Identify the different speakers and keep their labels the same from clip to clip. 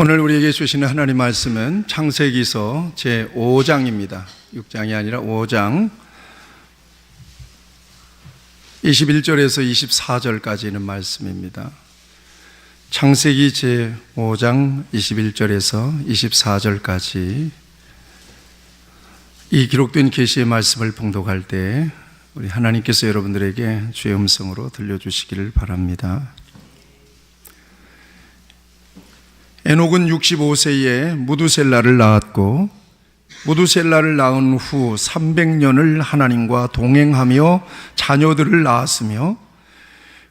Speaker 1: 오늘 우리에게 주시는 하나님 말씀은 창세기서 제5장입니다. 6장이 아니라 5장 21절에서 24절까지 있는 말씀입니다. 창세기 제5장 21절에서 24절까지 이 기록된 계시의 말씀을 봉독할 때 우리 하나님께서 여러분들에게 주의 음성으로 들려주시기를 바랍니다. 에녹은 65세에 무두셀라를 낳았고 무두셀라를 낳은 후 300년을 하나님과 동행하며 자녀들을 낳았으며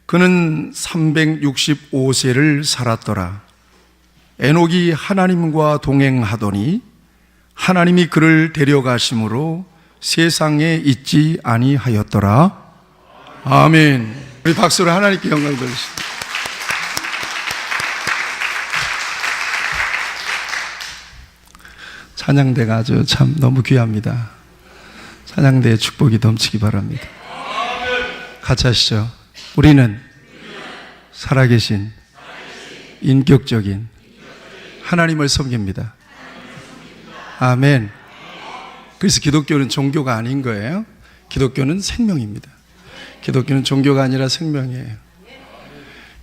Speaker 1: 그는 365세를 살았더라. 에녹이 하나님과 동행하더니 하나님이 그를 데려가심으로 세상에 있지 아니하였더라. 아멘. 우리 박수로 하나님께 영광 돌리십시다. 찬양대가 아주 참 너무 귀합니다. 찬양대의 축복이 넘치기 바랍니다. 같이 하시죠. 우리는 살아계신 인격적인 하나님을 섬깁니다. 아멘. 그래서 기독교는 종교가 아닌 거예요. 기독교는 생명입니다. 기독교는 종교가 아니라 생명이에요.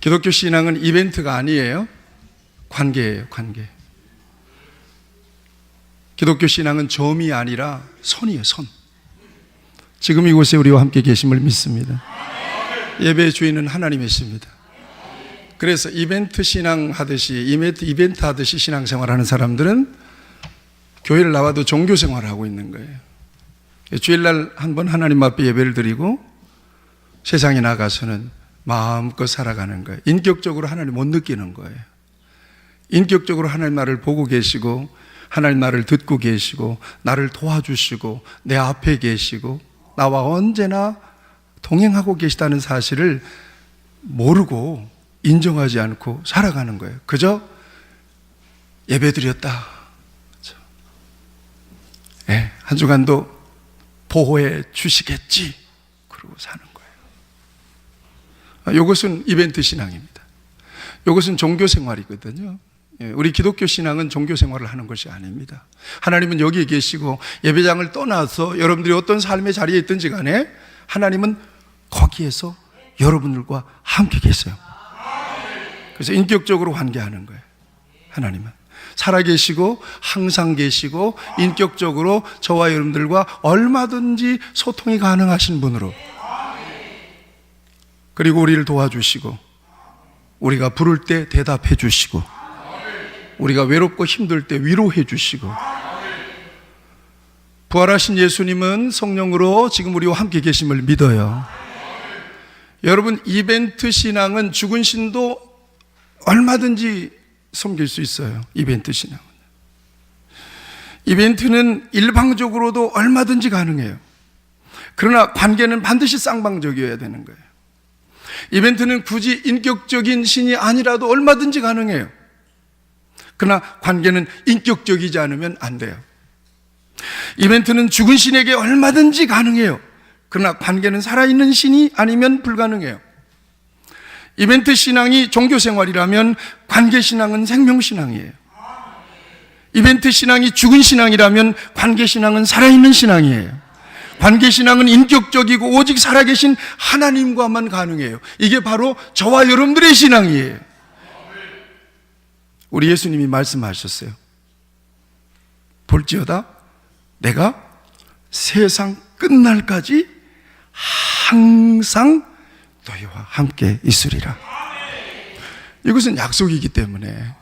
Speaker 1: 기독교 신앙은 이벤트가 아니에요. 관계예요, 관계. 기독교 신앙은 점이 아니라 선이에요, 선. 지금 이곳에 우리와 함께 계심을 믿습니다. 예배의 주인은 하나님이십니다. 그래서 이벤트 신앙 하듯이, 이벤트 하듯이 신앙생활 하는 사람들은 교회를 나와도 종교 생활을 하고 있는 거예요. 주일날 한번 하나님 앞에 예배를 드리고 세상에 나가서는 마음껏 살아가는 거예요. 인격적으로 하나님 못 느끼는 거예요. 인격적으로 하나님 나를 보고 계시고 하나님 나를 듣고 계시고 나를 도와주시고 내 앞에 계시고 나와 언제나 동행하고 계시다는 사실을 모르고 인정하지 않고 살아가는 거예요. 그저 예배드렸다, 네, 한 주간도 보호해 주시겠지 그러고 사는 거예요. 이것은 이벤트 신앙입니다. 이것은 종교 생활이거든요. 우리 기독교 신앙은 종교 생활을 하는 것이 아닙니다. 하나님은 여기에 계시고 예배장을 떠나서 여러분들이 어떤 삶의 자리에 있든지 간에 하나님은 거기에서 여러분들과 함께 계세요. 그래서 인격적으로 관계하는 거예요. 하나님은 살아계시고 항상 계시고 인격적으로 저와 여러분들과 얼마든지 소통이 가능하신 분으로, 그리고 우리를 도와주시고 우리가 부를 때 대답해 주시고 우리가 외롭고 힘들 때 위로해 주시고, 부활하신 예수님은 성령으로 지금 우리와 함께 계심을 믿어요. 여러분, 이벤트 신앙은 죽은 신도 얼마든지 섬길 수 있어요. 이벤트 신앙은. 이벤트는 일방적으로도 얼마든지 가능해요. 그러나 관계는 반드시 쌍방적이어야 되는 거예요. 이벤트는 굳이 인격적인 신이 아니라도 얼마든지 가능해요. 그러나 관계는 인격적이지 않으면 안 돼요. 이벤트는 죽은 신에게 얼마든지 가능해요. 그러나 관계는 살아있는 신이 아니면 불가능해요. 이벤트 신앙이 종교 생활이라면 관계 신앙은 생명 신앙이에요. 이벤트 신앙이 죽은 신앙이라면 관계 신앙은 살아있는 신앙이에요. 관계 신앙은 인격적이고 오직 살아계신 하나님과만 가능해요. 이게 바로 저와 여러분들의 신앙이에요. 우리 예수님이 말씀하셨어요. 볼지어다 내가 세상 끝날까지 항상 너희와 함께 있으리라. 이것은 약속이기 때문에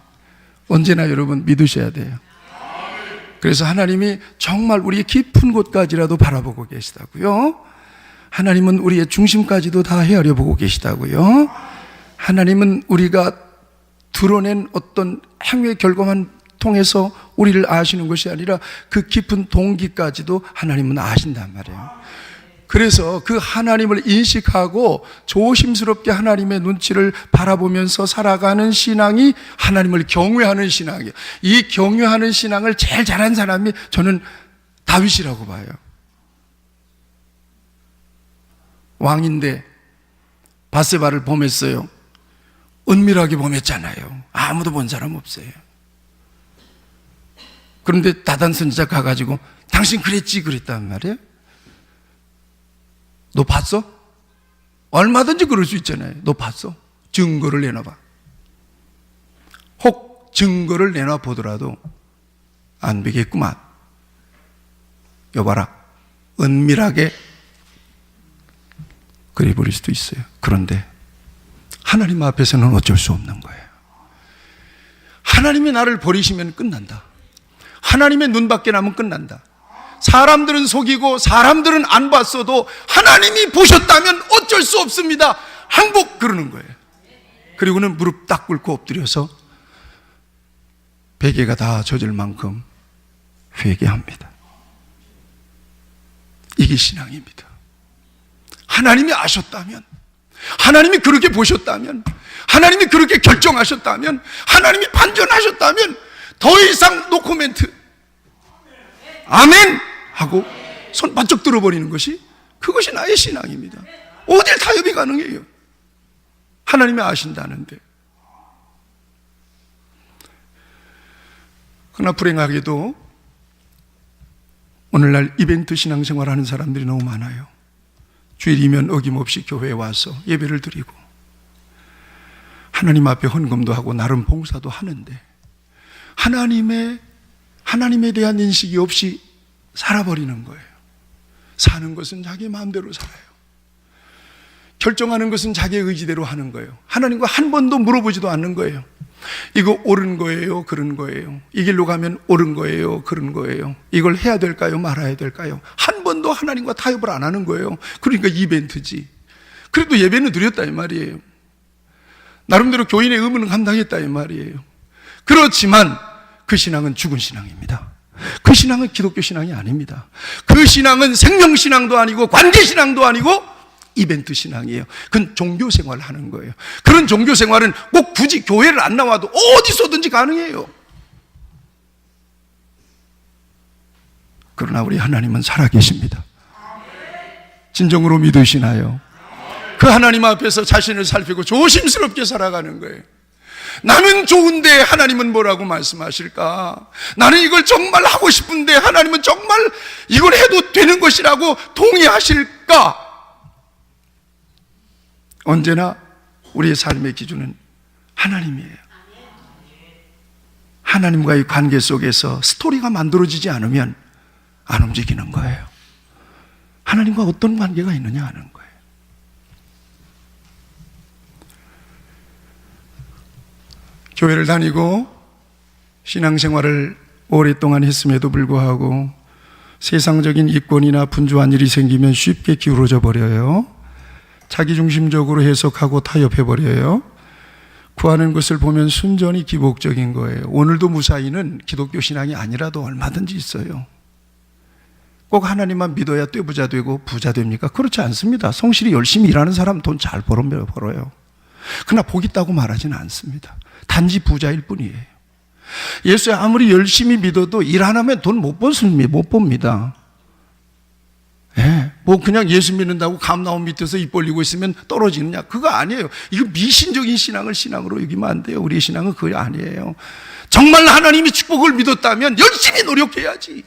Speaker 1: 언제나 여러분 믿으셔야 돼요. 그래서 하나님이 정말 우리의 깊은 곳까지라도 바라보고 계시다고요. 하나님은 우리의 중심까지도 다 헤아려 보고 계시다고요. 하나님은 우리가 드러낸 어떤 행위의 결과만 통해서 우리를 아시는 것이 아니라 그 깊은 동기까지도 하나님은 아신단 말이에요. 그래서 그 하나님을 인식하고 조심스럽게 하나님의 눈치를 바라보면서 살아가는 신앙이 하나님을 경외하는 신앙이에요. 이 경외하는 신앙을 제일 잘한 사람이 저는 다윗이라고 봐요. 왕인데 밧세바를 범했어요. 은밀하게 범했잖아요. 아무도 본 사람 없어요. 그런데 다단 선지자 가가지고 당신 그랬지 그랬단 말이에요. 너 봤어? 얼마든지 그럴 수 있잖아요. 너 봤어? 증거를 내놔봐. 혹 증거를 내놔 보더라도 안 되겠구만. 여봐라, 은밀하게 그래버릴 수도 있어요. 그런데 하나님 앞에서는 어쩔 수 없는 거예요. 하나님이 나를 버리시면 끝난다. 하나님의 눈밖에 나면 끝난다. 사람들은 속이고 사람들은 안 봤어도 하나님이 보셨다면 어쩔 수 없습니다. 항복 그러는 거예요. 그리고는 무릎 딱 꿇고 엎드려서 베개가 다 젖을 만큼 회개합니다. 이게 신앙입니다. 하나님이 아셨다면, 하나님이 그렇게 보셨다면, 하나님이 그렇게 결정하셨다면, 하나님이 반전하셨다면 더 이상 노코멘트, 아멘 하고 손 바짝 들어버리는 것이, 그것이 나의 신앙입니다. 어딜 타협이 가능해요? 하나님이 아신다는데. 그러나 불행하게도 오늘날 이벤트 신앙생활 하는 사람들이 너무 많아요. 주일이면 어김없이 교회에 와서 예배를 드리고 하나님 앞에 헌금도 하고 나름 봉사도 하는데 하나님에 대한 인식이 없이 살아버리는 거예요. 사는 것은 자기 마음대로 살아요. 결정하는 것은 자기의 의지대로 하는 거예요. 하나님과 한 번도 물어보지도 않는 거예요. 이거 옳은 거예요? 그런 거예요? 이 길로 가면 옳은 거예요? 그런 거예요? 이걸 해야 될까요? 말아야 될까요? 한 번도 하나님과 타협을 안 하는 거예요. 그러니까 이벤트지. 그래도 예배는 드렸다 이 말이에요. 나름대로 교인의 의무는 감당했다 이 말이에요. 그렇지만 그 신앙은 죽은 신앙입니다. 그 신앙은 기독교 신앙이 아닙니다. 그 신앙은 생명신앙도 아니고 관계신앙도 아니고 이벤트 신앙이에요. 그건 종교생활을 하는 거예요. 그런 종교생활은 꼭 굳이 교회를 안 나와도 어디서든지 가능해요. 그러나 우리 하나님은 살아계십니다. 진정으로 믿으시나요? 그 하나님 앞에서 자신을 살피고 조심스럽게 살아가는 거예요. 나는 좋은데 하나님은 뭐라고 말씀하실까? 나는 이걸 정말 하고 싶은데 하나님은 정말 이걸 해도 되는 것이라고 동의하실까? 언제나 우리의 삶의 기준은 하나님이에요. 하나님과의 관계 속에서 스토리가 만들어지지 않으면 안 움직이는 거예요. 하나님과 어떤 관계가 있느냐 하는 거예요. 교회를 다니고 신앙생활을 오랫동안 했음에도 불구하고 세상적인 이권이나 분주한 일이 생기면 쉽게 기울어져 버려요. 자기중심적으로 해석하고 타협해버려요. 구하는 것을 보면 순전히 기복적인 거예요. 오늘도 무사히는 기독교 신앙이 아니라도 얼마든지 있어요. 꼭 하나님만 믿어야 떼부자 되고 부자 됩니까? 그렇지 않습니다. 성실히 열심히 일하는 사람 돈 잘 벌어요. 그러나 복 있다고 말하지는 않습니다. 단지 부자일 뿐이에요. 예수에 아무리 열심히 믿어도 일 안 하면 돈 못 법니다. 예, 뭐 그냥 예수 믿는다고 감나무 밑에서 입 벌리고 있으면 떨어지느냐? 그거 아니에요. 이거 미신적인 신앙을 신앙으로 여기면 안 돼요. 우리의 신앙은 그게 아니에요. 정말 하나님이 축복을 믿었다면 열심히 노력해야지.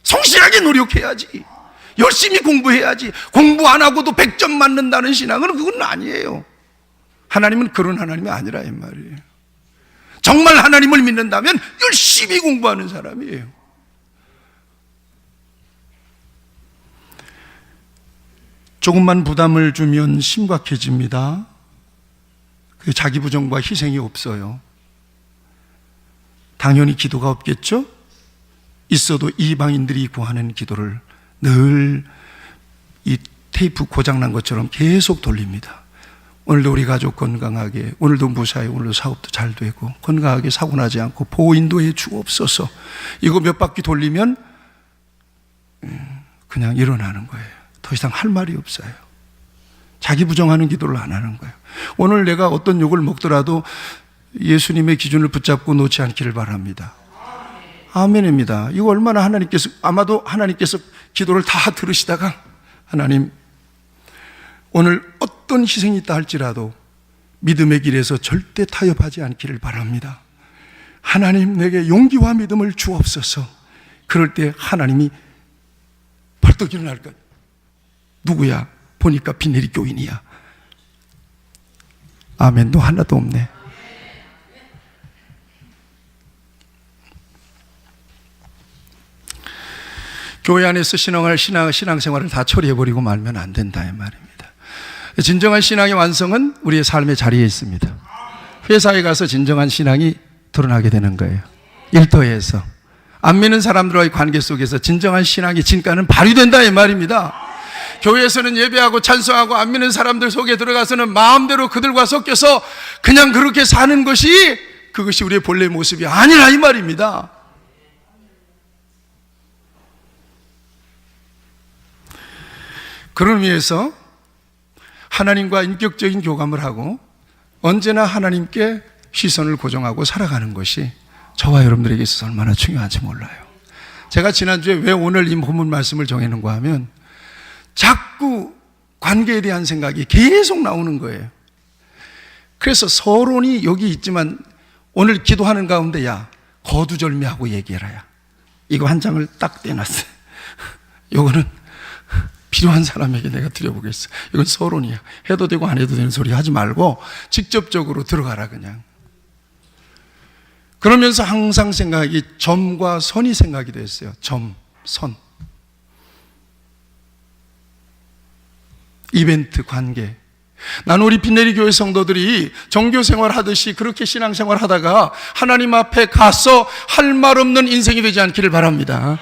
Speaker 1: 성실하게 노력해야지. 열심히 공부해야지. 공부 안 하고도 100점 맞는다는 신앙은 그건 아니에요. 하나님은 그런 하나님이 아니라 이 말이에요. 정말 하나님을 믿는다면 열심히 공부하는 사람이에요. 조금만 부담을 주면 심각해집니다. 그 자기 부정과 희생이 없어요. 당연히 기도가 없겠죠? 있어도 이방인들이 구하는 기도를 늘 이 테이프 고장난 것처럼 계속 돌립니다. 오늘도 우리 가족 건강하게, 오늘도 무사히, 오늘도 사업도 잘 되고 건강하게 사고 나지 않고 보호인도해 주옵소서. 이거 몇 바퀴 돌리면 그냥 일어나는 거예요. 더 이상 할 말이 없어요. 자기 부정하는 기도를 안 하는 거예요. 오늘 내가 어떤 욕을 먹더라도 예수님의 기준을 붙잡고 놓지 않기를 바랍니다. 아멘입니다. 이거 얼마나 하나님께서, 아마도 하나님께서 기도를 다 들으시다가 하나님, 오늘 어떤 희생이 있다 할지라도 믿음의 길에서 절대 타협하지 않기를 바랍니다. 하나님 내게 용기와 믿음을 주옵소서. 그럴 때 하나님이 벌떡 일어날 것. 누구야? 보니까 비내리 교인이야. 아멘도 하나도 없네. 교회 안에서 신앙생활을 다 처리해버리고 말면 안 된다 이 말입니다. 진정한 신앙의 완성은 우리의 삶의 자리에 있습니다. 회사에 가서 진정한 신앙이 드러나게 되는 거예요. 일터에서 안 믿는 사람들과의 관계 속에서 진정한 신앙의 진가는 발휘된다 이 말입니다. 교회에서는 예배하고 찬송하고 안 믿는 사람들 속에 들어가서는 마음대로 그들과 섞여서 그냥 그렇게 사는 것이, 그것이 우리의 본래 모습이 아니라 이 말입니다. 그런 의미에서 하나님과 인격적인 교감을 하고 언제나 하나님께 시선을 고정하고 살아가는 것이 저와 여러분들에게 있어서 얼마나 중요한지 몰라요. 제가 지난주에 왜 오늘 이 본문 말씀을 정해놓은가 하면 자꾸 관계에 대한 생각이 계속 나오는 거예요. 그래서 서론이 여기 있지만 오늘 기도하는 가운데 야 거두절미하고 얘기해라. 야 이거 한 장을 딱 떼놨어요. 이거는 필요한 사람에게 내가 드려보겠어. 이건 서론이야. 해도 되고 안 해도 되는 소리 하지 말고 직접적으로 들어가라 그냥. 그러면서 항상 생각이 점과 선이 생각이 됐어요. 점, 선. 이벤트, 관계. 나는 우리 빛내리 교회 성도들이 정교생활 하듯이 그렇게 신앙생활 하다가 하나님 앞에 가서 할 말 없는 인생이 되지 않기를 바랍니다.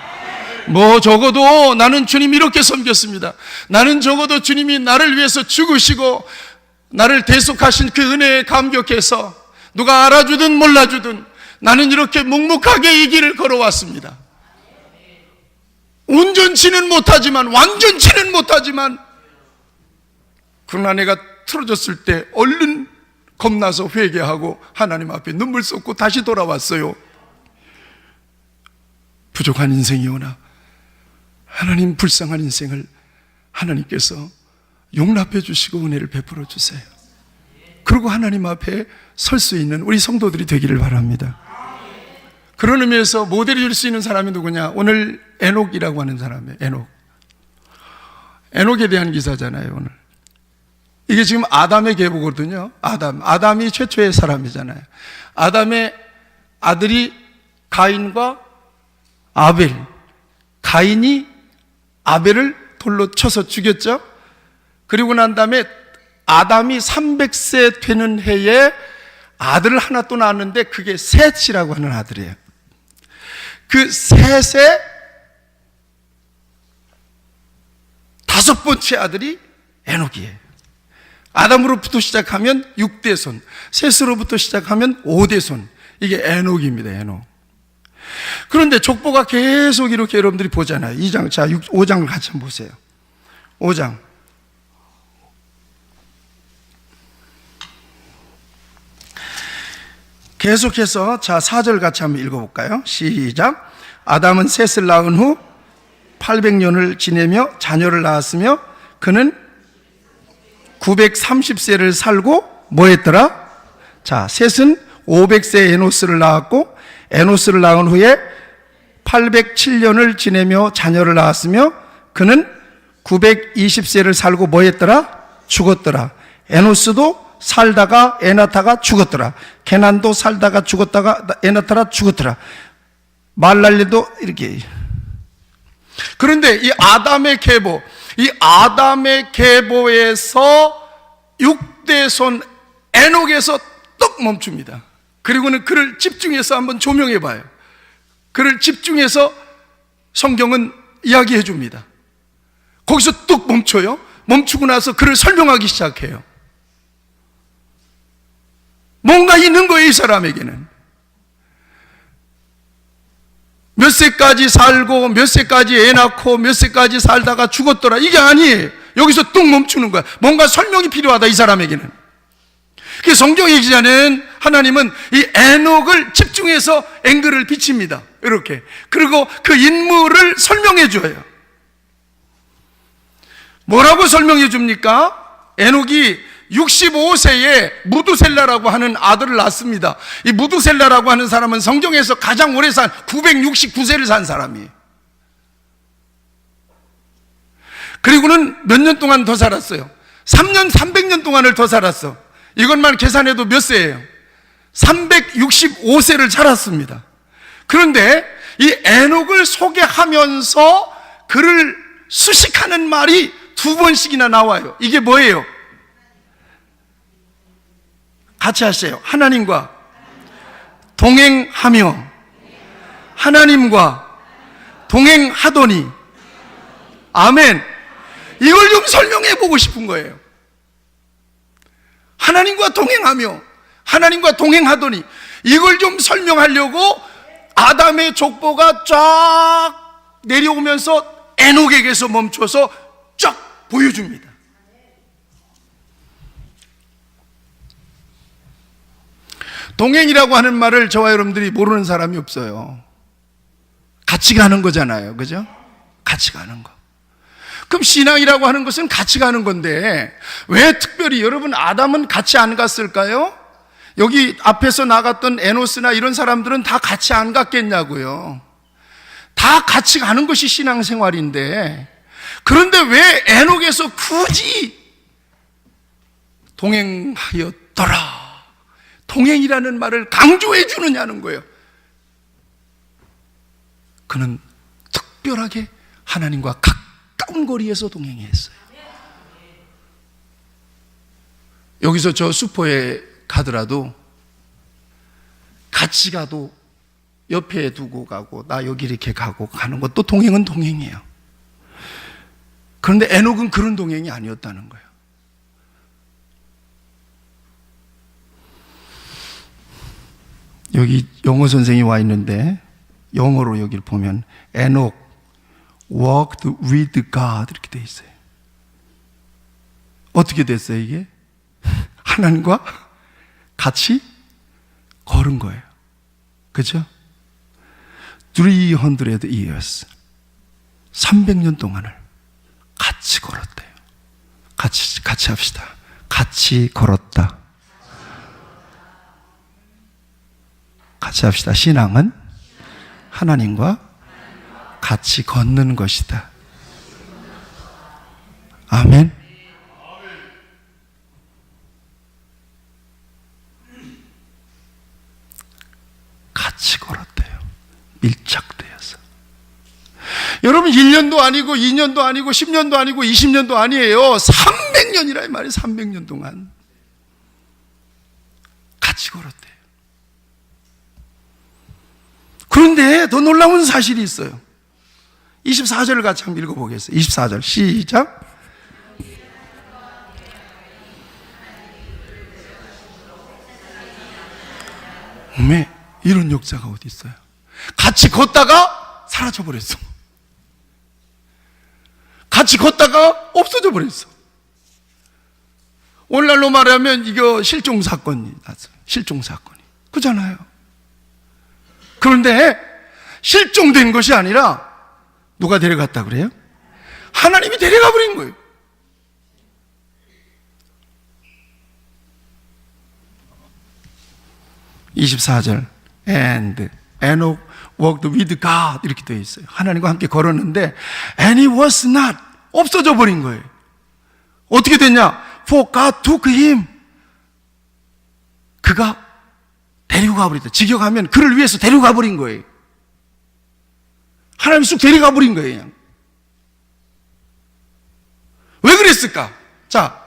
Speaker 1: 뭐 적어도 나는 주님 이렇게 섬겼습니다. 나는 적어도 주님이 나를 위해서 죽으시고 나를 대속하신 그 은혜에 감격해서 누가 알아주든 몰라주든 나는 이렇게 묵묵하게 이 길을 걸어왔습니다. 온전치는 못하지만, 완전치는 못하지만, 그러나 내가 틀어졌을 때 얼른 겁나서 회개하고 하나님 앞에 눈물 쏟고 다시 돌아왔어요. 부족한 인생이오나 하나님 불쌍한 인생을 하나님께서 용납해 주시고 은혜를 베풀어 주세요. 그리고 하나님 앞에 설 수 있는 우리 성도들이 되기를 바랍니다. 그런 의미에서 모델이 될 수 있는 사람이 누구냐? 오늘 에녹이라고 하는 사람이에요. 에녹에 대한 기사잖아요. 오늘 이게 지금 아담의 계보거든요. 아담이 최초의 사람이잖아요. 아담의 아들이 가인과 아벨. 가인이 아벨을 돌로 쳐서 죽였죠. 그리고 난 다음에 아담이 300세 되는 해에 아들을 하나 또 낳았는데 그게 셋이라고 하는 아들이에요. 그 셋의 다섯 번째 아들이 에녹이에요. 아담으로부터 시작하면 6대손, 셋으로부터 시작하면 5대손. 이게 에녹입니다. 에녹. 그런데 족보가 계속 이렇게 여러분들이 보잖아요. 2장, 자, 5장을 같이 한번 보세요. 5장. 계속해서, 자, 4절 같이 한번 읽어볼까요? 시작. 아담은 셋을 낳은 후 800년을 지내며 자녀를 낳았으며 그는 930세를 살고 뭐 했더라? 자, 셋은 500세 에노스를 낳았고 에노스를 낳은 후에 807년을 지내며 자녀를 낳았으며 그는 920세를 살고 뭐 했더라? 죽었더라. 에노스도 살다가 에나타가 죽었더라. 게난도 살다가 죽었다가 에나타가 죽었더라. 말랄리도 이렇게. 그런데 이 아담의 계보에서 6대손 에녹에서 떡 멈춥니다. 그리고는 그를 집중해서 한번 조명해 봐요. 그를 집중해서 성경은 이야기해 줍니다. 거기서 뚝 멈춰요. 멈추고 나서 그를 설명하기 시작해요. 뭔가 있는 거예요, 이 사람에게는. 몇 세까지 살고 몇 세까지 애 낳고 몇 세까지 살다가 죽었더라. 이게 아니에요. 여기서 뚝 멈추는 거야. 뭔가 설명이 필요하다, 이 사람에게는. 그 성경의 기자는 하나님은 이 에녹을 집중해서 앵글을 비칩니다. 이렇게. 그리고 그 인물을 설명해 줘요. 뭐라고 설명해 줍니까? 에녹이 65세에 무두셀라라고 하는 아들을 낳습니다. 이 무두셀라라고 하는 사람은 성경에서 가장 오래 산 969세를 산 사람이에요. 그리고는 몇 년 동안 더 살았어요. 3년 300년 동안을 더 살았어. 이것만 계산해도 몇 세예요? 365세를 살았습니다. 그런데 이 에녹을 소개하면서 그를 수식하는 말이 2번씩이나 나와요. 이게 뭐예요? 같이 하세요. 하나님과 동행하며 하나님과 동행하더니. 아멘. 이걸 좀 설명해 보고 싶은 거예요. 하나님과 동행하며 하나님과 동행하더니, 이걸 좀 설명하려고 아담의 족보가 쫙 내려오면서 에녹에게서 멈춰서 쫙 보여줍니다. 동행이라고 하는 말을 저와 여러분들이 모르는 사람이 없어요. 같이 가는 거잖아요. 그죠? 같이 가는 거. 그럼 신앙이라고 하는 것은 같이 가는 건데, 왜 특별히 여러분 아담은 같이 안 갔을까요? 여기 앞에서 나갔던 에노스나 이런 사람들은 다 같이 안 갔겠냐고요. 다 같이 가는 것이 신앙생활인데, 그런데 왜 에녹에서 굳이 동행하였더라, 동행이라는 말을 강조해 주느냐는 거예요. 그는 특별하게 하나님과 가까운 거리에서 동행했어요. 여기서 저 슈퍼에 가더라도 같이 가도 옆에 두고 가고, 나 여기 이렇게 가고 가는 것도 동행은 동행이에요. 그런데 에녹은 그런 동행이 아니었다는 거예요. 여기 영어 선생이 와 있는데, 영어로 여기를 보면 에녹 walked with God 이렇게 돼 있어요. 어떻게 됐어요 이게? 하나님과 같이 걸은 거예요. 그죠? 300 years 300년 동안을 같이 걸었대요. 같이 합시다. 같이 걸었다. 같이 합시다. 신앙은 하나님과 같이 걷는 것이다. 아멘. 같이 걸었대요. 밀착되어서. 여러분 1년도 아니고 2년도 아니고 10년도 아니고 20년도 아니에요. 300년이라 이 말이에요. 300년 동안 같이 걸었대요. 그런데 더 놀라운 사실이 있어요. 24절을 같이 한번 읽어보겠어요. 24절 시작. 왜? 이런 역사가 어디 있어요? 같이 걷다가 사라져버렸어. 같이 걷다가 없어져 버렸어. 오늘날로 말하면 이거 실종사건이 났어요. 실종사건이. 그잖아요. 그런데 실종된 것이 아니라 누가 데려갔다 그래요? 하나님이 데려가 버린 거예요. (24절) And Enoch walked with God 이렇게 되어 있어요. 하나님과 함께 걸었는데 And he was not, 없어져 버린 거예요. 어떻게 됐냐? For God took him, 그가 데리고 가버렸다. 직역하면 그를 위해서 데려가 버린 거예요. 하나님이 쑥 데려가 버린 거예요. 그냥. 왜 그랬을까? 자,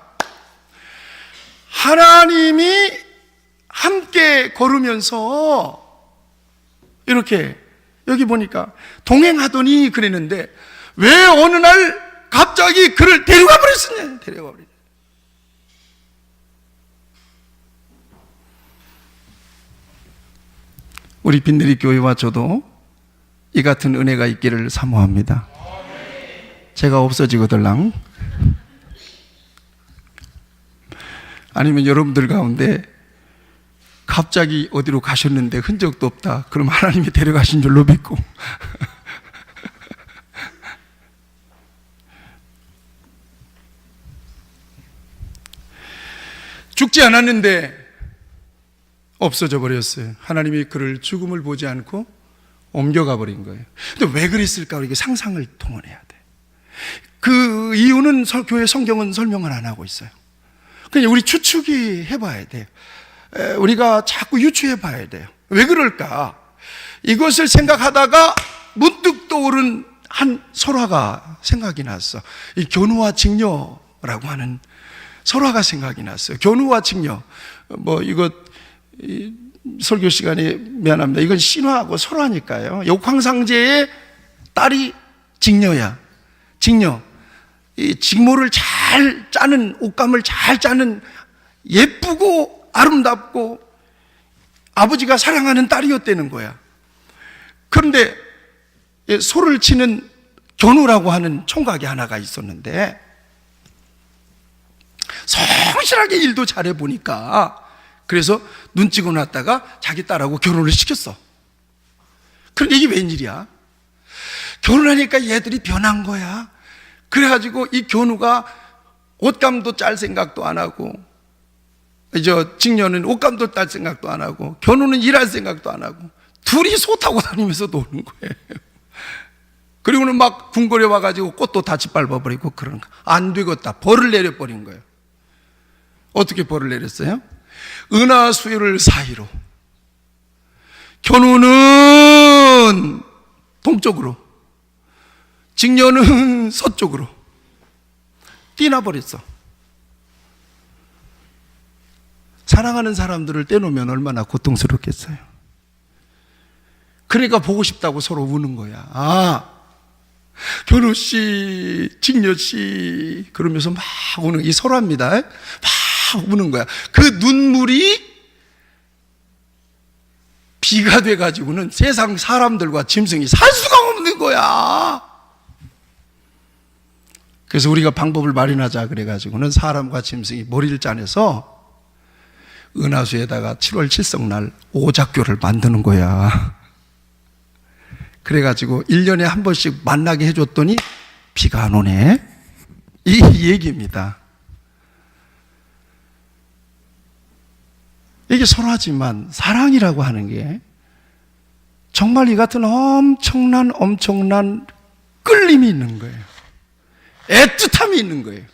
Speaker 1: 하나님이 함께 걸으면서 이렇게 여기 보니까 동행하더니 그랬는데 왜 어느 날 갑자기 그를 데려가 버렸었냐? 데려가 버렸냐? 우리 빈내리 교회와 저도 이 같은 은혜가 있기를 사모합니다. 제가 없어지거들랑 아니면 여러분들 가운데 갑자기 어디로 가셨는데 흔적도 없다. 그럼 하나님이 데려가신 줄로 믿고 죽지 않았는데 없어져 버렸어요. 하나님이 그를 죽음을 보지 않고 옮겨가 버린 거예요. 근데 왜 그랬을까? 우리가 상상을 동원해야 돼. 그 이유는 교회 성경은 설명을 안 하고 있어요. 그냥 우리 추측이 해봐야 돼요. 우리가 자꾸 유추해 봐야 돼요. 왜 그럴까? 이것을 생각하다가 문득 떠오른 한 설화가 생각이 났어. 이 견우와 직녀라고 하는 설화가 생각이 났어요. 견우와 직녀. 설교 시간에 미안합니다. 이건 신화하고 설화니까요. 욕황상제의 딸이 직녀야. 직녀. 이 직모를 잘 짜는, 옷감을 잘 짜는 예쁘고 아름답고 아버지가 사랑하는 딸이었다는 거야. 그런데 소를 치는 견우라고 하는 총각이 하나가 있었는데 성실하게 일도 잘해보니까 그래서 눈치고 났다가 자기 딸하고 결혼을 시켰어. 그런데 이게 웬일이야? 결혼하니까 얘들이 변한 거야. 그래가지고 이 견우가 옷감도 짤 생각도 안 하고, 직녀는 옷감도 짤 생각도 안 하고, 견우는 일할 생각도 안 하고, 둘이 소 타고 다니면서 노는 거예요. 그리고는 막 궁궐에 와가지고 꽃도 다 짓밟아버리고 그런 거. 안 되겠다. 벌을 내려버린 거예요. 어떻게 벌을 내렸어요? 은하수를 사이로. 견우는 동쪽으로, 직녀는 서쪽으로 뛰나버렸어. 사랑하는 사람들을 떼놓으면 얼마나 고통스럽겠어요. 그러니까 보고 싶다고 서로 우는 거야. 아, 견우씨, 직녀씨 그러면서 막 우는, 이 설화입니다. 막 우는 거야. 그 눈물이 비가 돼가지고는 세상 사람들과 짐승이 살 수가 없는 거야. 그래서 우리가 방법을 마련하자 그래가지고는 사람과 짐승이 머리를 짜내서 은하수에다가 7월 7성날 오작교를 만드는 거야. 그래가지고 1년에 한 번씩 만나게 해줬더니 비가 안 오네. 이 얘기입니다. 이게 설화지만 사랑이라고 하는 게 정말 이 같은 엄청난 끌림이 있는 거예요. 애틋함이 있는 거예요.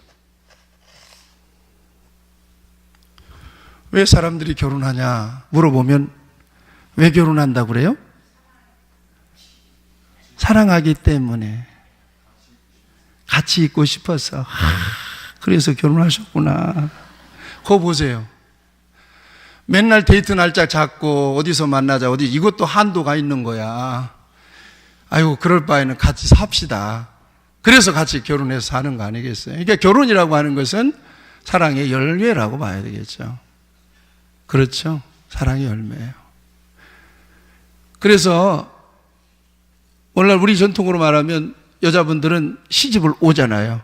Speaker 1: 왜 사람들이 결혼하냐 물어보면 왜 결혼한다고 그래요? 사랑하기 때문에, 같이 있고 싶어서. 그래서 결혼하셨구나. 그거 보세요. 맨날 데이트 날짜 잡고 어디서 만나자, 이것도 한도가 있는 거야. 아이고, 그럴 바에는 같이 삽시다. 그래서 같이 결혼해서 사는 거 아니겠어요? 그러니까 결혼이라고 하는 것은 사랑의 열매라고 봐야 되겠죠. 그렇죠? 사랑의 열매예요. 그래서 오늘날 우리 전통으로 말하면 여자분들은 시집을 오잖아요.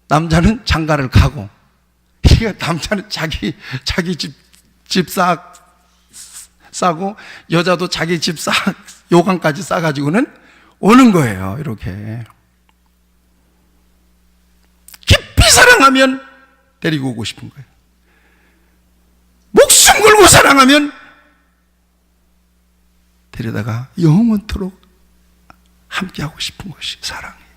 Speaker 1: 남자는 장가를 가고. 그러니까 남자는 자기 집 싸고, 여자도 자기 집 요강까지 싸가지고는 오는 거예요. 이렇게 깊이 사랑하면 데리고 오고 싶은 거예요. 목숨 걸고 사랑하면 데려다가 영원토록 함께하고 싶은 것이 사랑이에요.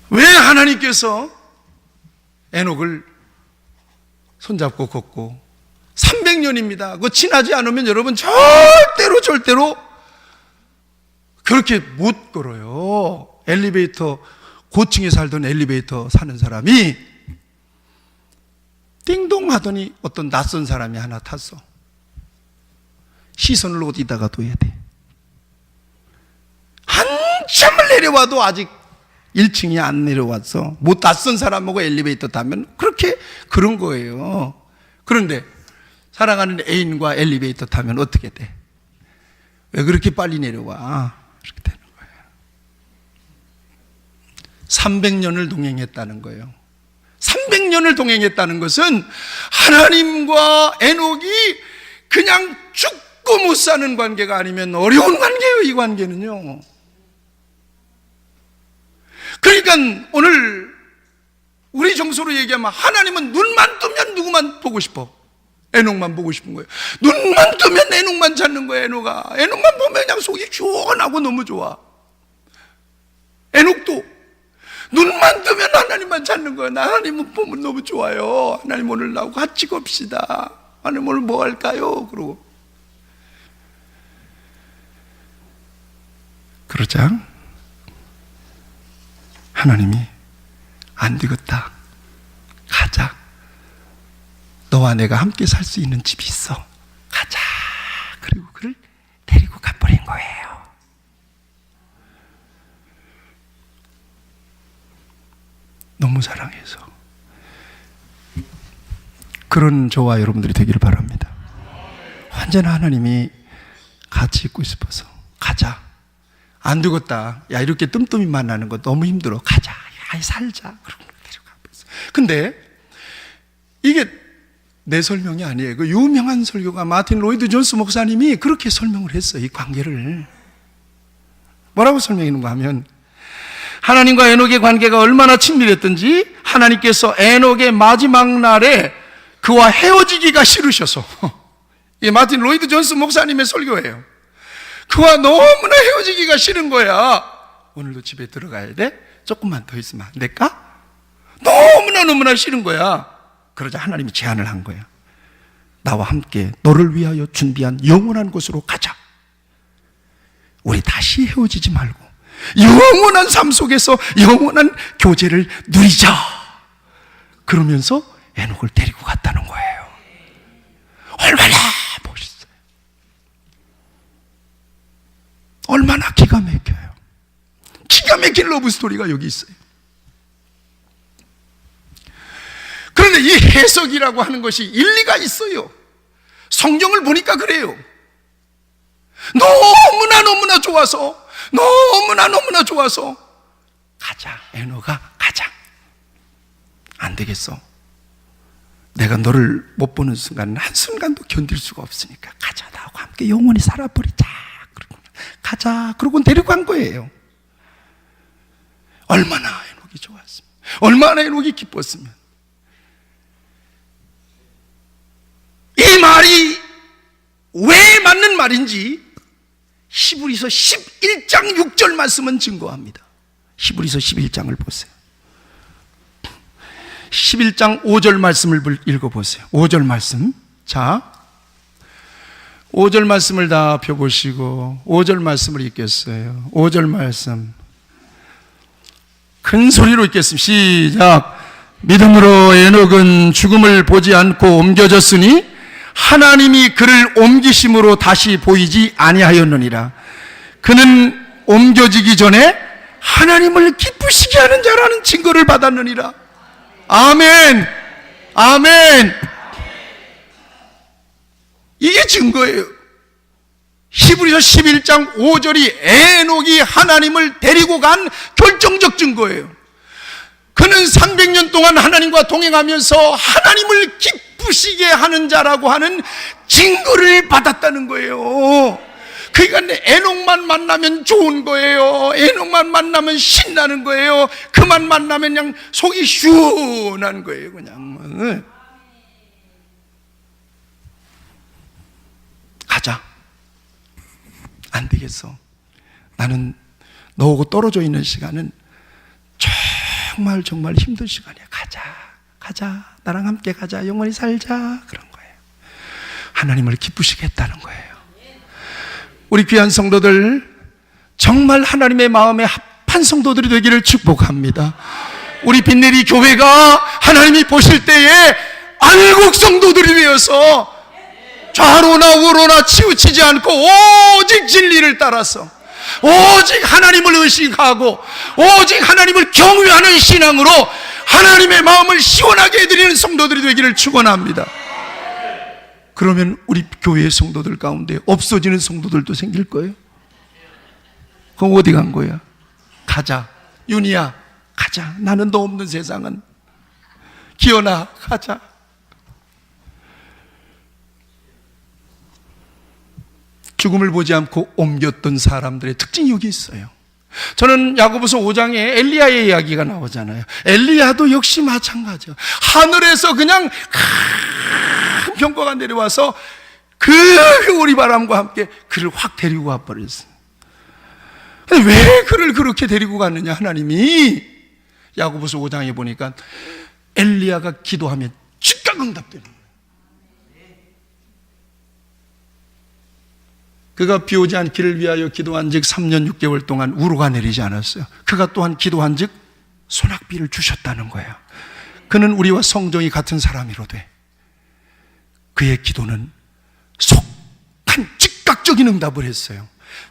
Speaker 1: 왜 하나님께서 에녹을 손잡고 걷고 300년입니다. 그거 지나지 않으면 여러분 절대로 그렇게 못 걸어요. 엘리베이터, 고층에 살던 엘리베이터 사는 사람이 띵동 하더니 어떤 낯선 사람이 하나 탔어. 시선을 어디다가 둬야 돼? 한참을 내려와도 아직 1층이 안 내려왔어. 못 낯선 사람하고 엘리베이터 타면 그런 거예요. 그런데 사랑하는 애인과 엘리베이터 타면 어떻게 돼? 왜 그렇게 빨리 내려와? 이렇게 되는 거예요. 300년을 동행했다는 거예요. 300년을 동행했다는 것은 하나님과 에녹이 그냥 죽고 못 사는 관계가 아니면 어려운 관계예요. 이 관계는요. 그러니까 오늘 우리 정서로 얘기하면 하나님은 눈만 뜨면 누구만 보고 싶어? 에녹만 보고 싶은 거예요. 눈만 뜨면 에녹만 찾는 거예요. 에녹만 보면 그냥 속이 시원하고 너무 좋아. 에녹도 눈만 뜨면 하나님만 찾는 거예요. 나 하나님은 보면 너무 좋아요. 하나님 오늘 나하고 같이 갑시다. 하나님 오늘 뭐 할까요? 그러자 하나님이 안 되겠다. 가자. 너와 내가 함께 살 수 있는 집이 있어. 가자. 그리고 그를 데리고 가버린 거예요. 너무 사랑해서. 그런 저와 여러분들이 되기를 바랍니다. 언제나 하나님이 같이 있고 싶어서 가자. 안 되겠다. 야, 이렇게 뜸뜸이 만나는 거 너무 힘들어. 가자. 야, 살자. 그러고 데려가 버렸어. 근데 이게 내 설명이 아니에요. 그 유명한 설교가 마틴 로이드 존스 목사님이 그렇게 설명을 했어요. 이 관계를. 뭐라고 설명했는가 하면, 하나님과 에녹의 관계가 얼마나 친밀했던지 하나님께서 에녹의 마지막 날에 그와 헤어지기가 싫으셔서, 이 마틴 로이드 존스 목사님의 설교예요. 그와 너무나 헤어지기가 싫은 거야. 오늘도 집에 들어가야 돼? 조금만 더 있으면 안 될까? 너무나 싫은 거야. 그러자 하나님이 제안을 한 거야. 나와 함께 너를 위하여 준비한 영원한 곳으로 가자. 우리 다시 헤어지지 말고 영원한 삶 속에서 영원한 교제를 누리자. 그러면서 에녹을 데리고 갔다는 거예요. 얼마나 멋있어요. 얼마나 기가 막혀요. 기가 막힌 러브 스토리가 여기 있어요. 그런데 이 해석이라고 하는 것이 일리가 있어요. 성경을 보니까 그래요. 너무나 좋아서 가자. 에녹아, 가자. 안 되겠어. 내가 너를 못 보는 순간은 한순간도 견딜 수가 없으니까 가자. 나하고 함께 영원히 살아버리자. 가자. 그러고 데리고 간 거예요. 얼마나 에녹이 좋았으면, 얼마나 에녹이 기뻤으면. 이 말이 왜 맞는 말인지 히브리서 11장 6절 말씀은 증거합니다. 히브리서 11장을 보세요. 11장 5절 말씀을 읽어보세요. 5절 말씀. 자, 5절 말씀을 다 펴보시고 5절 말씀을 읽겠어요. 5절 말씀 큰 소리로 읽겠습니다. 시작. 믿음으로 에녹은 죽음을 보지 않고 옮겨졌으니 하나님이 그를 옮기심으로 다시 보이지 아니하였느니라. 그는 옮겨지기 전에 하나님을 기쁘시게 하는 자라는 증거를 받았느니라. 아멘. 아멘. 이게 증거예요. 히브리서 11장 5절이 에녹이 하나님을 데리고 간 결정적 증거예요. 그는 300년 동안 하나님과 동행하면서 하나님을 기쁘시게 하는 자라고 하는 증거를 받았다는 거예요. 그러니까 에녹만 만나면 좋은 거예요. 에녹만 만나면 신나는 거예요. 그만 만나면 그냥 속이 시원한 거예요. 그냥 가자. 안 되겠어. 나는 너하고 떨어져 있는 시간은 정말 힘든 시간이야. 가자. 나랑 함께 가자. 영원히 살자. 그런 거예요. 하나님을 기쁘시겠다는 거예요. 우리 귀한 성도들, 정말 하나님의 마음에 합한 성도들이 되기를 축복합니다. 우리 빈내리 교회가 하나님이 보실 때에 안국 성도들이 되어서 좌로나 우로나 치우치지 않고 오직 진리를 따라서, 오직 하나님을 의식하고 오직 하나님을 경외하는 신앙으로 하나님의 마음을 시원하게 해드리는 성도들이 되기를 축원합니다. 그러면 우리 교회의 성도들 가운데 없어지는 성도들도 생길 거예요. 그럼 어디 간 거야? 가자. 윤희야, 가자. 나는 너 없는 세상은. 기현아, 가자. 죽음을 보지 않고 옮겼던 사람들의 특징이 여기 있어요. 저는 야고보서 5장에 엘리야의 이야기가 나오잖아요. 엘리야도 역시 마찬가지예요. 하늘에서 그냥 큰 병거가 내려와서 그 오리바람과 함께 그를 확 데리고 가버렸어요. 왜 그를 그렇게 데리고 갔느냐, 하나님이. 야고보서 5장에 보니까 엘리야가 기도하면 즉각 응답되는 거예요. 그가 비 오지 않기를 위하여 기도한 즉 3년 6개월 동안 우로가 내리지 않았어요. 그가 또한 기도한 즉 소낙비를 주셨다는 거예요. 그는 우리와 성정이 같은 사람이로되 그의 기도는 속한 즉각적인 응답을 했어요.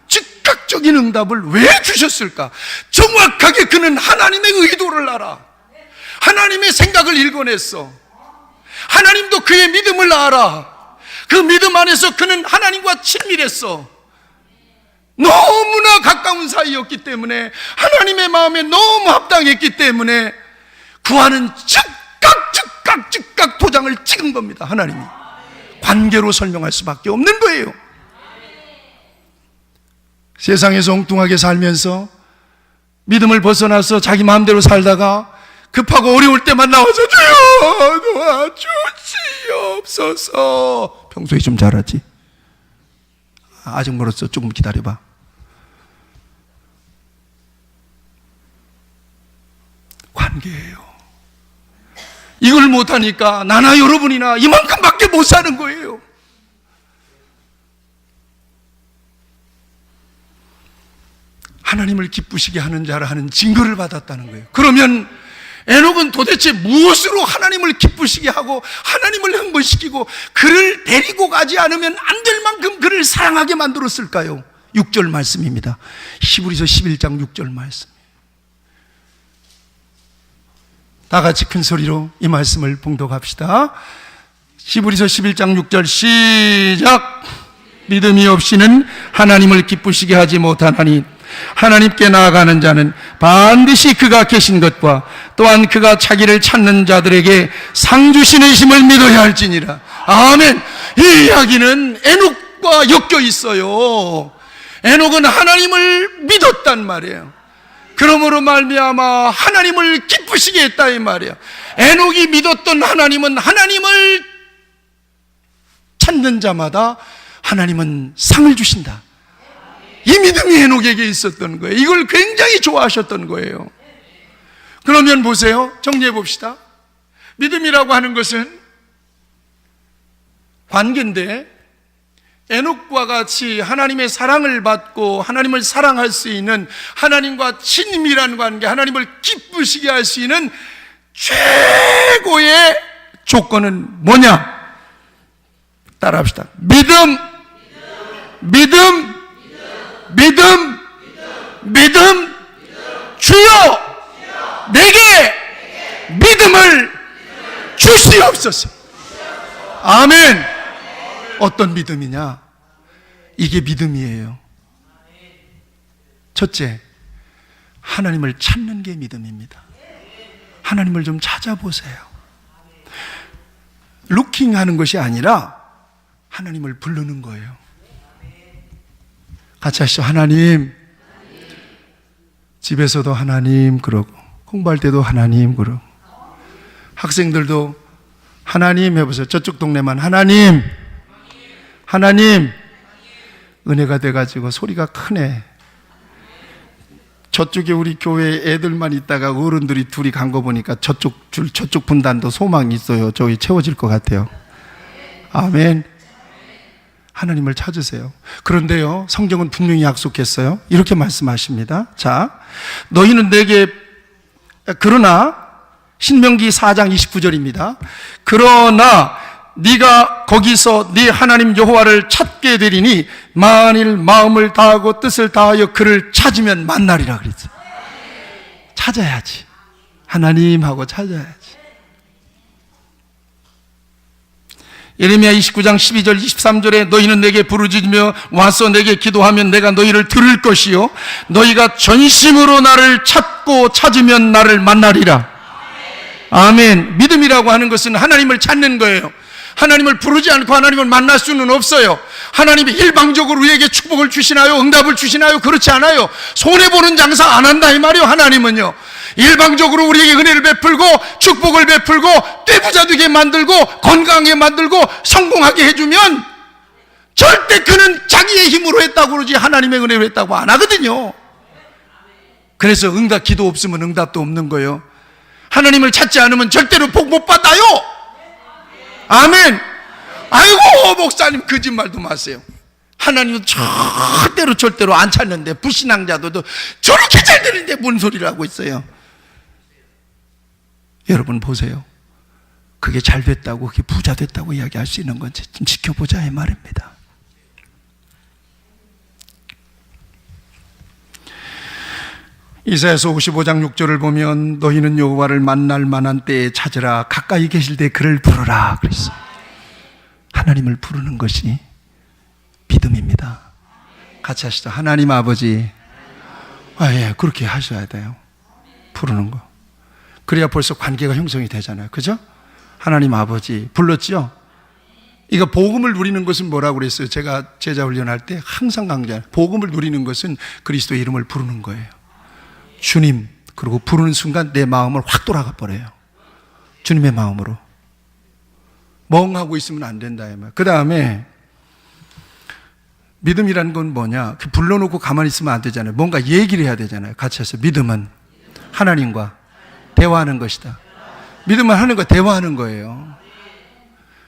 Speaker 1: 즉각적인 응답을 왜 주셨을까? 정확하게 그는 하나님의 의도를 알아. 하나님의 생각을 읽어냈어. 하나님도 그의 믿음을 알아. 그 믿음 안에서 그는 하나님과 친밀했어. 너무나 가까운 사이였기 때문에, 하나님의 마음에 너무 합당했기 때문에 구하는 즉각 도장을 찍은 겁니다. 하나님이 관계로 설명할 수밖에 없는 거예요. 세상에서 엉뚱하게 살면서 믿음을 벗어나서 자기 마음대로 살다가 급하고 어려울 때만 나와서 주여 도와주시옵소서. 평소에 좀 잘하지? 아직 멀었어. 조금 기다려봐. 관계예요. 이걸 못하니까 나나 여러분이나 이만큼밖에 못 사는 거예요. 하나님을 기쁘시게 하는 자라 하는 증거를 받았다는 거예요. 그러면 에녹은 도대체 무엇으로 하나님을 기쁘시게 하고 하나님을 흥분시키고 그를 데리고 가지 않으면 안 될 만큼 그를 사랑하게 만들었을까요? 6절 말씀입니다. 히브리서 11장 6절 말씀. 다 같이 큰 소리로 이 말씀을 봉독합시다. 히브리서 11장 6절 시작. 믿음이 없이는 하나님을 기쁘시게 하지 못하나니 하나님께 나아가는 자는 반드시 그가 계신 것과 또한 그가 자기를 찾는 자들에게 상 주시는 힘을 믿어야 할지니라. 아멘. 이 이야기는 에녹과 엮여 있어요. 에녹은 하나님을 믿었단 말이에요. 그러므로 말미암아 하나님을 기쁘시게 했다 이 말이에요. 에녹이 믿었던 하나님은 하나님을 찾는 자마다 하나님은 상을 주신다. 이 믿음이 에녹에게 있었던 거예요. 이걸 굉장히 좋아하셨던 거예요. 그러면 보세요. 정리해 봅시다. 믿음이라고 하는 것은 관계인데, 에녹과 같이 하나님의 사랑을 받고 하나님을 사랑할 수 있는, 하나님과 친밀한 관계, 하나님을 기쁘시게 할 수 있는 최고의 조건은 뭐냐? 따라합시다. 믿음, 주여 내게 믿음을 주시옵소서. 아멘. 어떤 믿음이냐? 이게 믿음이에요. 첫째, 하나님을 찾는 게 믿음입니다. 하나님을 좀 찾아보세요. 루킹하는 것이 아니라 하나님을 부르는 거예요. 같이 하시죠. 하나님. 집에서도 하나님 그러고, 공부할 때도 하나님 그러고, 학생들도 하나님 해보세요. 저쪽 동네만 하나님. 은혜가 돼가지고 소리가 크네. 저쪽에 우리 교회 애들만 있다가 어른들이 둘이 간 거 보니까 저쪽 분단도 소망이 있어요. 저기 채워질 것 같아요. 아멘. 하나님을 찾으세요. 그런데요, 성경은 분명히 약속했어요. 이렇게 말씀하십니다. 자, 너희는 내게, 그러나 신명기 4장 29절입니다. 그러나 네가 거기서 네 하나님 여호와를 찾게 되리니 만일 마음을 다하고 뜻을 다하여 그를 찾으면 만나리라 그랬어요. 찾아야지. 하나님하고 찾아야지. 예레미야 29장 12절 23절에 너희는 내게 부르짖으며 와서 내게 기도하면 내가 너희를 들을 것이요 너희가 전심으로 나를 찾고 찾으면 나를 만나리라. 아멘. 믿음이라고 하는 것은 하나님을 찾는 거예요. 하나님을 부르지 않고 하나님을 만날 수는 없어요. 하나님이 일방적으로 우리에게 축복을 주시나요? 응답을 주시나요? 그렇지 않아요. 손해보는 장사 안 한다 이 말이에요. 하나님은요, 일방적으로 우리에게 은혜를 베풀고 축복을 베풀고 떼부자 되게 만들고 건강하게 만들고 성공하게 해주면 절대 그는 자기의 힘으로 했다고 그러지 하나님의 은혜로 했다고 안 하거든요. 그래서 기도 없으면 응답도 없는 거예요. 하나님을 찾지 않으면 절대로 복 못 받아요. 아멘. 아이고 목사님 거짓말도 마세요. 하나님은 절대로 안 찾는데 불신앙자들도 저렇게 잘 되는데 뭔 소리를 하고 있어요. 여러분 보세요. 그게 잘 됐다고, 그게 부자 됐다고 이야기할 수 있는 건지 좀 지켜보자 이 말입니다. 이사야서 55장 6절을 보면 너희는 여호와를 만날 만한 때에 찾으라, 가까이 계실 때 그를 부르라 그랬어요. 하나님을 부르는 것이 믿음입니다. 같이 하시죠. 하나님 아버지. 예, 그렇게 하셔야 돼요. 부르는 거. 그래야 벌써 관계가 형성이 되잖아요. 그죠? 하나님 아버지 불렀죠? 이거 복음을 누리는 것은 뭐라고 그랬어요? 제가 제자 훈련할 때 항상 강조해요. 복음을 누리는 것은 그리스도의 이름을 부르는 거예요. 주님, 그리고 부르는 순간 내 마음을 확 돌아가 버려요. 주님의 마음으로. 멍하고 있으면 안 된다. 그 다음에 믿음이라는 건 뭐냐? 불러놓고 가만히 있으면 안 되잖아요. 뭔가 얘기를 해야 되잖아요. 같이 해서 믿음은 하나님과 대화하는 것이다. 믿음은 하나님과 대화하는 거예요.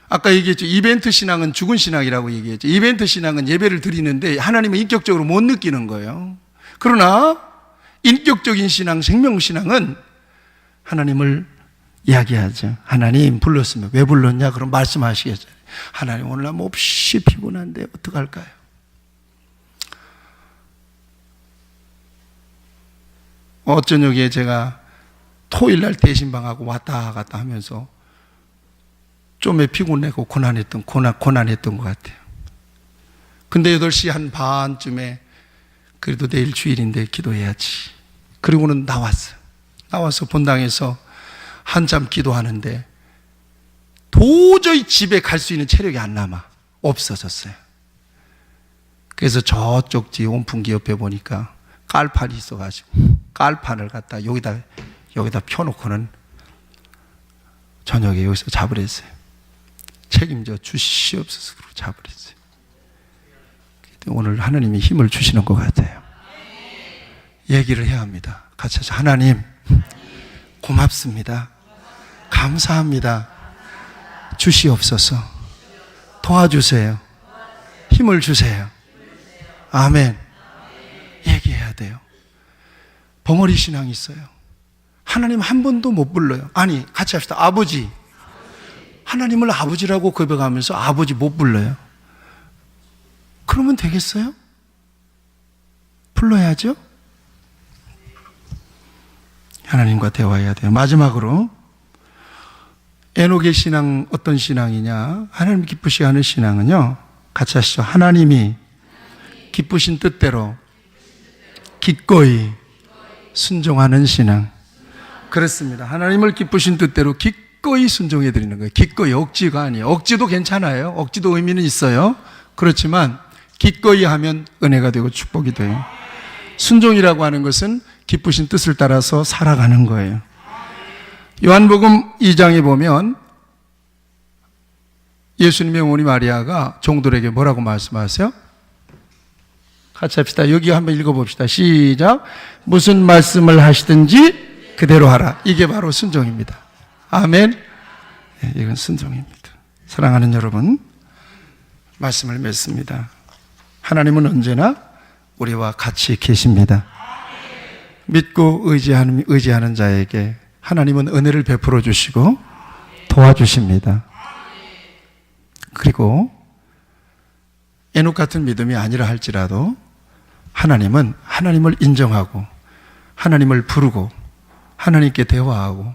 Speaker 1: 아까 얘기했죠. 이벤트 신앙은 죽은 신앙이라고 얘기했죠. 이벤트 신앙은 예배를 드리는데 하나님을 인격적으로 못 느끼는 거예요. 그러나 인격적인 신앙, 생명신앙은 하나님을 이야기하죠. 하나님 불렀으면 왜 불렀냐? 그럼 말씀하시겠죠. 하나님 오늘 나 몹시 피곤한데 어떡할까요? 저녁에 제가 토요일날 대신방하고 왔다 갔다 하면서 좀 피곤하고 고난했던 것 같아요. 근데 8시 한 반쯤에 그래도 내일 주일인데 기도해야지. 그리고는 나와서 본당에서 한참 기도하는데 도저히 집에 갈 수 있는 체력이 안 남아. 없어졌어요. 그래서 저쪽 뒤 온풍기 옆에 보니까 깔판이 있어가지고 깔판을 갖다 여기다 펴놓고는 저녁에 여기서 잡으랬어요. 책임져 주시옵소서 잡으랬어요. 오늘 하나님이 힘을 주시는 것 같아요. 얘기를 해야 합니다. 같이 해서 하나님 고맙습니다. 감사합니다. 주시옵소서. 도와주세요. 힘을 주세요. 아멘. 얘기해야 돼요. 벙어리 신앙이 있어요. 하나님 한 번도 못 불러요. 아니 같이 합시다. 아버지. 하나님을 아버지라고 고백하면서 아버지 못 불러요. 그러면 되겠어요? 불러야죠. 하나님과 대화해야 돼요. 마지막으로 에녹의 신앙 어떤 신앙이냐? 하나님 기쁘시 하는 신앙은요, 같이 하시죠. 하나님이 기쁘신 뜻대로 기꺼이 순종하는 신앙. 그렇습니다. 하나님을 기쁘신 뜻대로 기꺼이 순종해 드리는 거예요. 기꺼이, 억지가 아니에요. 억지도 괜찮아요. 억지도 의미는 있어요. 그렇지만 기꺼이 하면 은혜가 되고 축복이 돼요. 순종이라고 하는 것은 기쁘신 뜻을 따라서 살아가는 거예요. 요한복음 2장에 보면 예수님의 어머니 마리아가 종들에게 뭐라고 말씀하세요? 같이 합시다. 여기 한번 읽어봅시다. 시작. 무슨 말씀을 하시든지 그대로 하라. 이게 바로 순종입니다. 아멘. 네, 이건 순종입니다. 사랑하는 여러분, 말씀을 맺습니다. 하나님은 언제나 우리와 같이 계십니다. 믿고 의지하는 자에게 하나님은 은혜를 베풀어 주시고 도와주십니다. 그리고 에녹 같은 믿음이 아니라 할지라도 하나님은 하나님을 인정하고 하나님을 부르고 하나님께 대화하고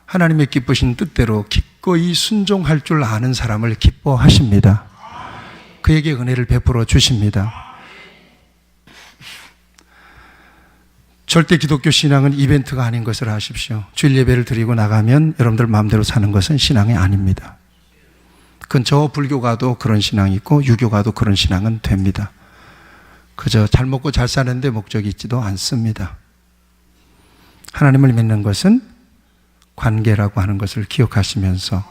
Speaker 1: 하나님의 기쁘신 뜻대로 기꺼이 순종할 줄 아는 사람을 기뻐하십니다. 그에게 은혜를 베풀어 주십니다. 절대 기독교 신앙은 이벤트가 아닌 것을 아십시오. 주일 예배를 드리고 나가면 여러분들 마음대로 사는 것은 신앙이 아닙니다. 그건 저 불교가도 그런 신앙이 있고 유교가도 그런 신앙은 됩니다. 그저 잘 먹고 잘 사는데 목적이 있지도 않습니다. 하나님을 믿는 것은 관계라고 하는 것을 기억하시면서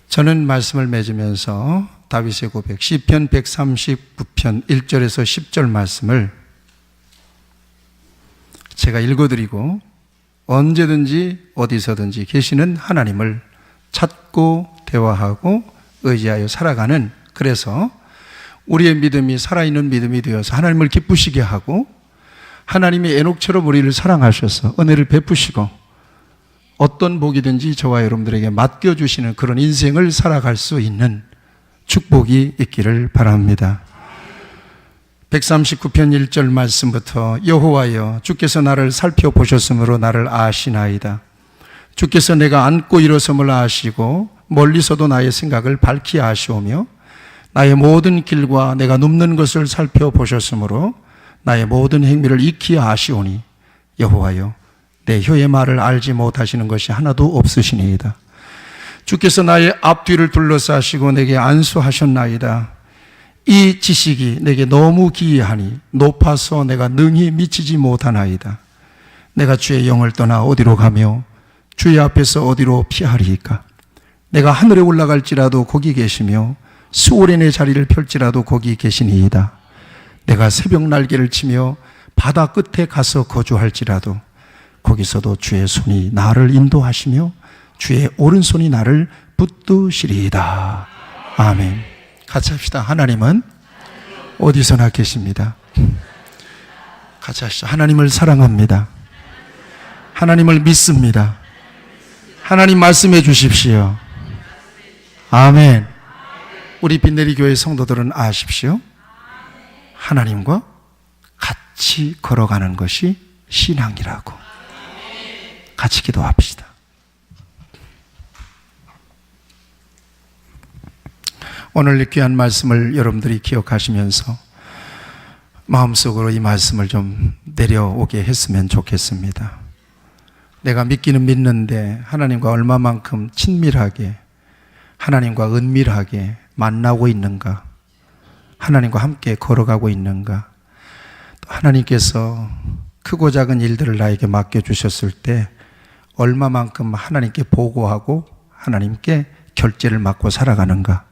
Speaker 1: 저는 말씀을 맺으면서 다윗의 고백 시편 139편 1절에서 10절 말씀을 제가 읽어드리고 언제든지 어디서든지 계시는 하나님을 찾고 대화하고 의지하여 살아가는, 그래서 우리의 믿음이 살아있는 믿음이 되어서 하나님을 기쁘시게 하고 하나님이 에녹처럼 우리를 사랑하셔서 은혜를 베푸시고 어떤 복이든지 저와 여러분들에게 맡겨주시는 그런 인생을 살아갈 수 있는 축복이 있기를 바랍니다. 139편 1절 말씀부터 여호와여 주께서 나를 살펴보셨으므로 나를 아시나이다. 주께서 내가 앉고 일어섬을 아시고 멀리서도 나의 생각을 밝히 아시오며 나의 모든 길과 내가 눕는 것을 살펴보셨으므로 나의 모든 행위를 익히 아시오니 여호와여 내 혀의 말을 알지 못하시는 것이 하나도 없으시니이다. 주께서 나의 앞뒤를 둘러싸시고 내게 안수하셨나이다. 이 지식이 내게 너무 기이하니 높아서 내가 능히 미치지 못하나이다. 내가 주의 영을 떠나 어디로 가며 주의 앞에서 어디로 피하리이까? 내가 하늘에 올라갈지라도 거기 계시며 수월의 내 자리를 펼지라도 거기 계시니이다. 내가 새벽 날개를 치며 바다 끝에 가서 거주할지라도 거기서도 주의 손이 나를 인도하시며 주의 오른손이 나를 붙드시리이다. 아멘. 같이 합시다. 하나님은 어디서나 계십니다. 같이 하시죠. 하나님을 사랑합니다. 하나님을 믿습니다. 하나님 말씀해 주십시오. 아멘. 우리 빈내리 교회 성도들은 아십시오. 하나님과 같이 걸어가는 것이 신앙이라고. 같이 기도합시다. 오늘 이 귀한 말씀을 여러분들이 기억하시면서 마음속으로 이 말씀을 좀 내려오게 했으면 좋겠습니다. 내가 믿기는 믿는데 하나님과 얼마만큼 친밀하게, 하나님과 은밀하게 만나고 있는가, 하나님과 함께 걸어가고 있는가, 또 하나님께서 크고 작은 일들을 나에게 맡겨주셨을 때 얼마만큼 하나님께 보고하고 하나님께 결제를 맡고 살아가는가.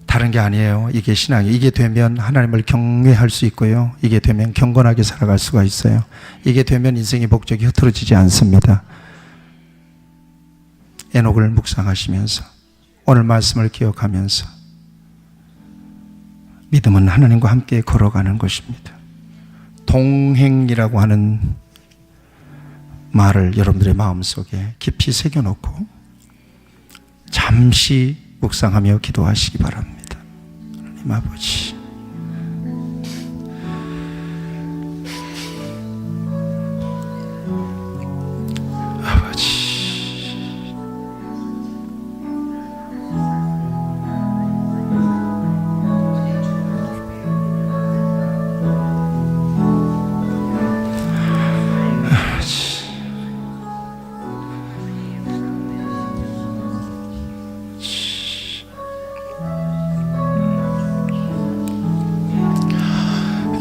Speaker 1: 다른 게 아니에요. 이게 신앙이. 이게 되면 하나님을 경외할 수 있고요, 이게 되면 경건하게 살아갈 수가 있어요. 이게 되면 인생의 목적이 흐트러지지 않습니다. 에녹을 묵상하시면서 오늘 말씀을 기억하면서 믿음은 하나님과 함께 걸어가는 것입니다. 동행이라고 하는 말을 여러분들의 마음속에 깊이 새겨놓고 잠시 묵상하며 기도하시기 바랍니다. 하나님 아버지,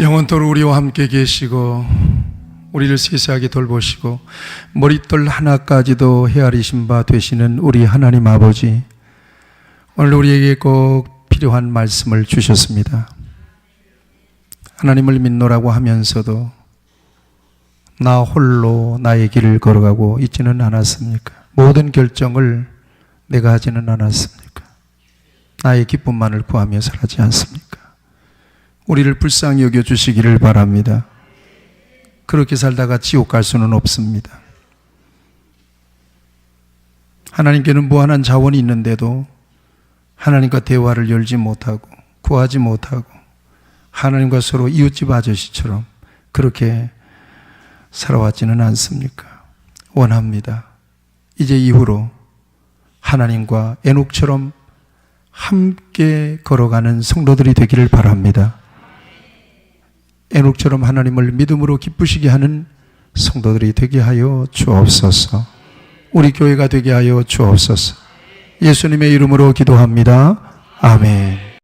Speaker 1: 영원토록 우리와 함께 계시고 우리를 세세하게 돌보시고 머릿돌 하나까지도 헤아리신 바 되시는 우리 하나님 아버지, 오늘 우리에게 꼭 필요한 말씀을 주셨습니다. 하나님을 믿노라고 하면서도 나 홀로 나의 길을 걸어가고 있지는 않았습니까? 모든 결정을 내가 하지는 않았습니까? 나의 기쁨만을 구하며 살지 않습니까? 우리를 불쌍히 여겨주시기를 바랍니다. 그렇게 살다가 지옥 갈 수는 없습니다. 하나님께는 무한한 자원이 있는데도 하나님과 대화를 열지 못하고 구하지 못하고 하나님과 서로 이웃집 아저씨처럼 그렇게 살아왔지는 않습니까? 원합니다. 이제 이후로 하나님과 에녹처럼 함께 걸어가는 성도들이 되기를 바랍니다. 에녹처럼 하나님을 믿음으로 기쁘시게 하는 성도들이 되게 하여 주옵소서. 우리 교회가 되게 하여 주옵소서. 예수님의 이름으로 기도합니다. 아멘.